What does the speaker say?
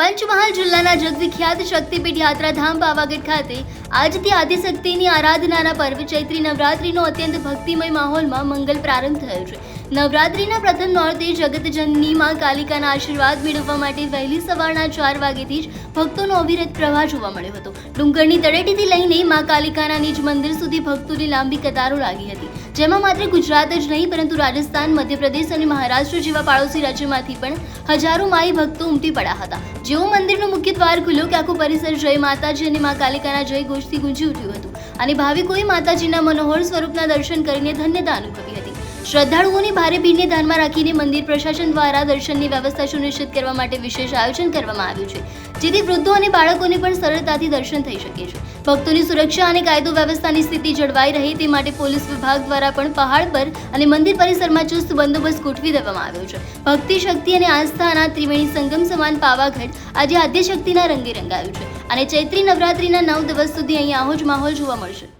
પંચમહાલ જિલ્લાના જગવિખ્યાત શક્તિપીઠ યાત્રાધામ પાવાગઢ ખાતે આજથી આદ્યશક્તિની આરાધનાના પર્વ ચૈત્રી નવરાત્રીનો અત્યંત ભક્તિમય માહોલમાં મંગલ પ્રારંભ થયો છે. નવરાત્રીના પ્રથમ નોરતે જગતજનની માં કાલિકાના આશીર્વાદ મેળવવા માટે વહેલી સવારના 4 વાગ્યાથી જ ભક્તોનો અવિરત પ્રવાહ જોવા મળ્યો હતો. ડુંગરની તળેટીથી લઈને માં કાલિકાના નિજ મંદિર સુધી ભક્તોની લાંબી કતારો લાગી હતી, જેમાં માત્ર ગુજરાત જ નહીં પરંતુ રાજસ્થાન, મધ્યપ્રદેશ અને મહારાષ્ટ્ર જેવા પાડોશી રાજ્યોમાંથી પણ હજારો માઈ ભક્તો ઉમટી પડ્યા હતા. જેવો મંદિરનો મુખ્ય દ્વાર ખુલ્યો કે આખું પરિસર જય માતાજી અને મા કાલિકાના જય ઘોષથી ગુંજી ઉઠ્યું હતું અને ભાવિકોએ માતાજીના મનોહર સ્વરૂપના દર્શન કરીને ધન્યતા અનુભવી હતી. શ્રદ્ધાળુઓની ભારે ભીડને ધ્યાનમાં રાખીને મંદિર પ્રશાસન દ્વારા દર્શનની વ્યવસ્થા સુનિશ્ચિત કરવા માટે વિશેષ આયોજન કરવામાં આવ્યું છે, જેથી વૃદ્ધો અને બાળકોને પણ સરળતાથી દર્શન થઈ શકે છે. ભક્તોની સુરક્ષા અને કાયદો વ્યવસ્થાની સ્થિતિ જળવાઈ રહે તે માટે પોલીસ વિભાગ દ્વારા પણ પહાડ પર અને મંદિર પરિસરમાં ચુસ્ત બંદોબસ્ત ગોઠવી દેવામાં આવ્યો છે. ભક્તિ, શક્તિ અને આસ્થાના ત્રિવેણી સંગમ સમાન પાવાગઢ આજે આદ્યશક્તિના રંગે રંગાયું છે અને ચૈત્રી નવરાત્રીના 9 દિવસ સુધી અહીં આવો જ માહોલ જોવા મળશે.